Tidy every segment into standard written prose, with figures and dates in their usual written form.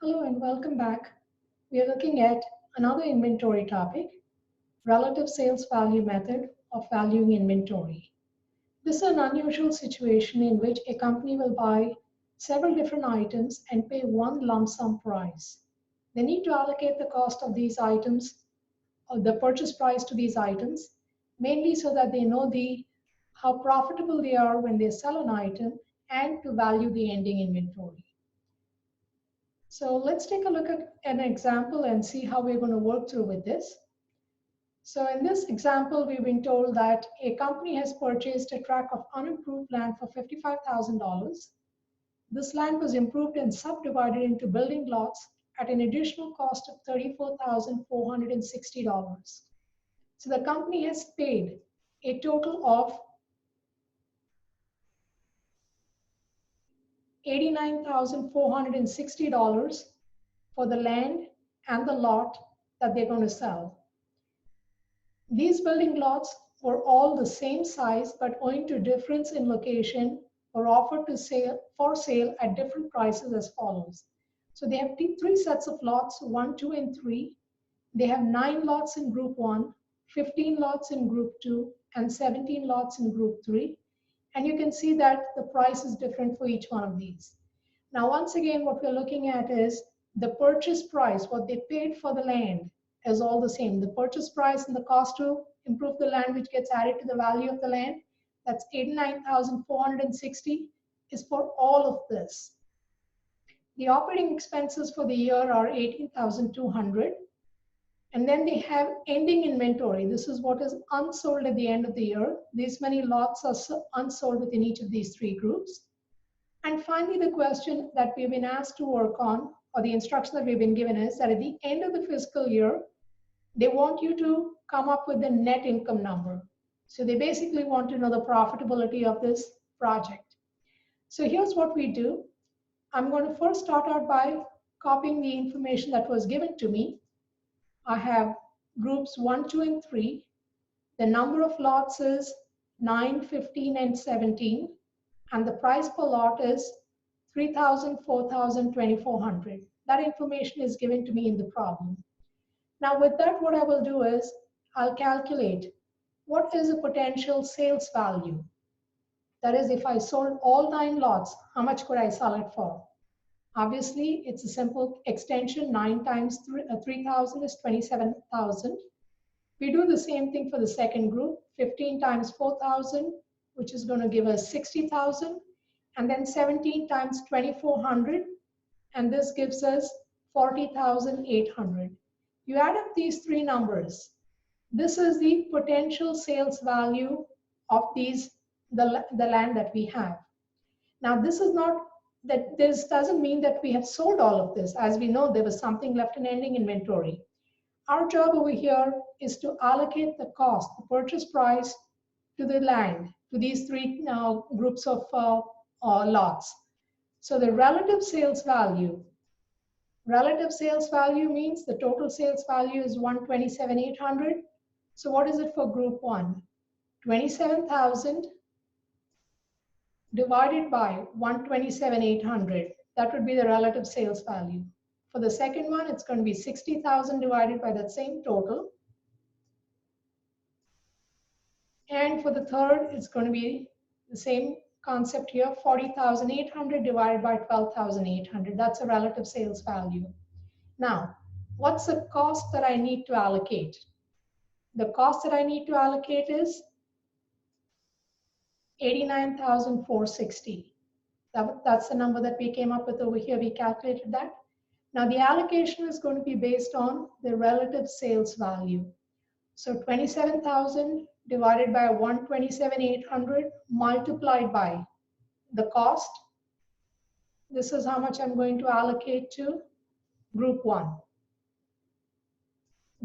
Hello and welcome back. We are looking at another inventory topic, relative sales value method of valuing inventory. This is an unusual situation in which a company will buy several different items and pay one lump sum price. They need to allocate the cost of these items or the purchase price to these items, mainly so that they know how profitable they are when they sell an item and to value the ending inventory. So let's take a look at an example and see how we're going to work through with this. So in this example, we've been told that a company has purchased a tract of unimproved land for $55,000. This land was improved and subdivided into building lots at an additional cost of $34,460. So the company has paid a total of $89,460 for the land and the lot that they're going to sell. These building lots were all the same size, but owing to difference in location, were offered for sale at different prices as follows. So they have three sets of lots, 1, 2, and 3. They have 9 lots in group 1, 15 lots in group 2, and 17 lots in group 3. And you can see that the price is different for each one of these. Now, once again, what we're looking at is the purchase price, what they paid for the land is all the same. The purchase price and the cost to improve the land, which gets added to the value of the land, that's $89,460 is for all of this. The operating expenses for the year are $18,200. And then they have ending inventory. This is what is unsold at the end of the year. These many lots are unsold within each of these three groups. And finally, the question that we've been asked to work on, or the instruction that we've been given, is that at the end of the fiscal year, they want you to come up with the net income number. So they basically want to know the profitability of this project. So here's what we do. I'm going to first start out by copying the information that was given to me. I have groups 1, 2, and 3. The number of lots is 9, 15, and 17. And the price per lot is $3,000, $4,000, $2,400. That information is given to me in the problem. Now with that, what I will do is I'll calculate what is the potential sales value. That is, if I sold all 9 lots, how much could I sell it for? Obviously, it's a simple extension. 9 times 3,000 is 27,000. We do the same thing for the second group. 15 times 4,000, which is going to give us 60,000. And then 17 times 2,400, and this gives us 40,800. You add up these three numbers. This is the potential sales value of the land that we have. Now, this doesn't mean that we have sold all of this. As we know, there was something left in ending inventory. Our job over here is to allocate the cost, the purchase price, to the land, to these three groups of lots. So the relative sales value means the total sales value is 127,800. So what is it for group 1? 27,000 divided by 127,800. That would be the relative sales value. For the second one, it's going to be 60,000 divided by that same total. And for the third, it's going to be the same concept here, 40,800 divided by 12,800. That's a relative sales value. Now, what's the cost that I need to allocate? The cost that I need to allocate is $89,460. That's the number that we came up with over here. We calculated that. Now, the allocation is going to be based on the relative sales value. So 27,000 divided by 127,800 multiplied by the cost. This is how much I'm going to allocate to group 1.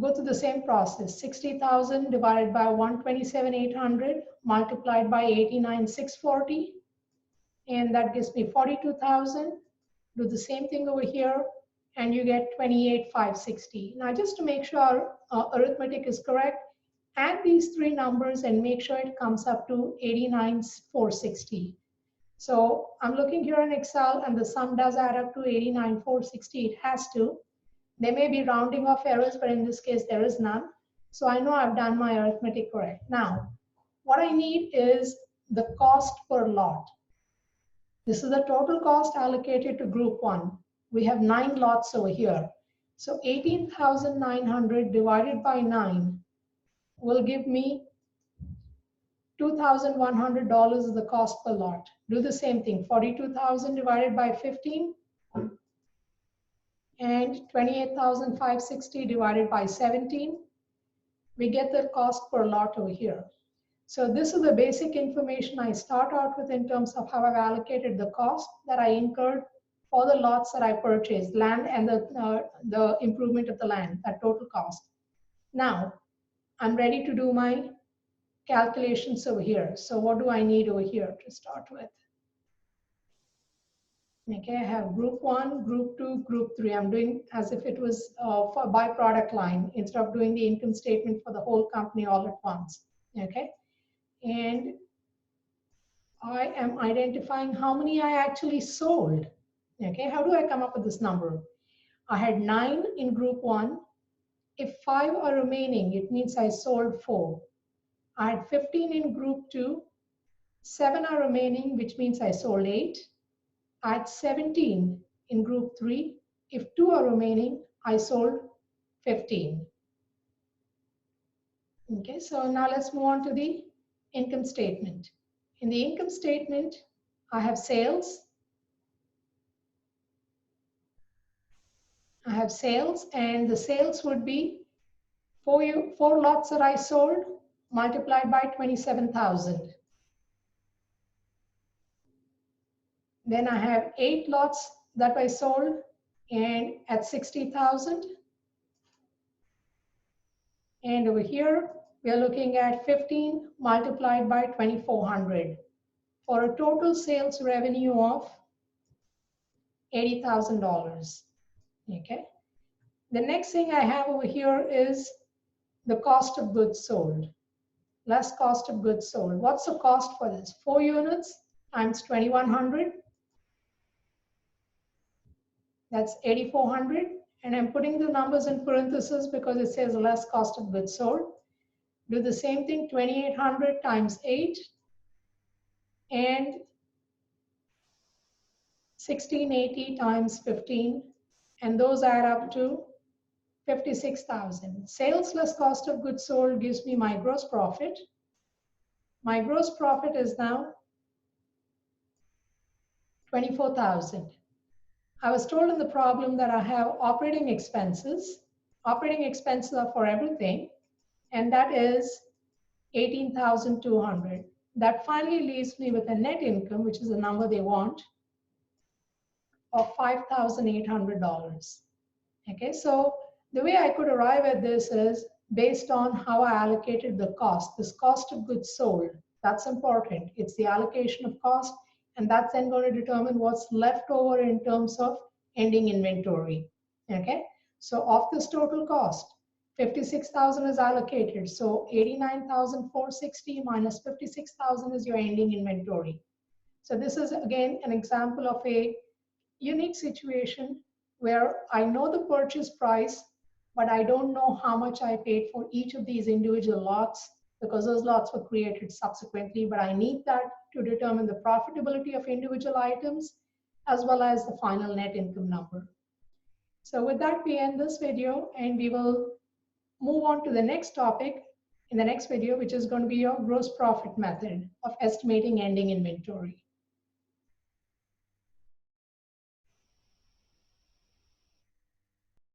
Go through the same process. 60,000 divided by 127,800 multiplied by 89,640. And that gives me 42,000. Do the same thing over here, and you get 28,560. Now, just to make sure our arithmetic is correct, add these three numbers and make sure it comes up to 89,460. So I'm looking here in Excel and the sum does add up to 89,460. It has to. There may be rounding off errors, but in this case, there is none. So I know I've done my arithmetic correct. Now, what I need is the cost per lot. This is the total cost allocated to group one. We have 9 lots over here. So 18,900 divided by 9 will give me $2,100 is the cost per lot. Do the same thing, 42,000 divided by 15 and 28,560 divided by 17. We get the cost per lot over here. So this is the basic information I start out with in terms of how I've allocated the cost that I incurred for the lots that I purchased, land and the improvement of the land, that total cost. Now, I'm ready to do my calculations over here. So what do I need over here to start with? Okay, I have group one, group two, group three. I'm doing as if it was for by product line instead of doing the income statement for the whole company all at once. Okay, and I am identifying how many I actually sold. Okay, how do I come up with this number? I had 9 in group one. If 5 are remaining, it means I sold 4. I had 15 in group two. 7 are remaining, which means I sold 8. I had 17 in group 3. If 2 are remaining, I sold 15. Okay, so now let's move on to the income statement. In the income statement, I have sales. I have sales, and the sales would be 4 lots that I sold multiplied by 27,000. Then I have 8 lots that I sold and at 60,000. And over here, we are looking at 15 multiplied by 2,400 for a total sales revenue of $80,000. Okay. The next thing I have over here is the cost of goods sold. Less cost of goods sold. What's the cost for this? 4 units times 2,100. That's 8,400. And I'm putting the numbers in parentheses because it says less cost of goods sold. Do the same thing, 2,800 times 8 and 1,680 times 15. And those add up to 56,000. Sales less cost of goods sold gives me my gross profit. My gross profit is now 24,000. I was told in the problem that I have operating expenses. Operating expenses are for everything, and that is 18,200. That finally leaves me with a net income, which is the number they want, of $5,800. Okay, so the way I could arrive at this is based on how I allocated the cost. This cost of goods sold, that's important. It's the allocation of cost, and that's then going to determine what's left over in terms of ending inventory. Okay, so of this total cost, 56,000 is allocated. So 89,460 minus 56,000 is your ending inventory. So this is again an example of a unique situation where I know the purchase price, but I don't know how much I paid for each of these individual lots because those lots were created subsequently, but I need that to determine the profitability of individual items as well as the final net income number. So with that, we end this video and we will move on to the next topic in the next video, which is going to be your gross profit method of estimating ending inventory.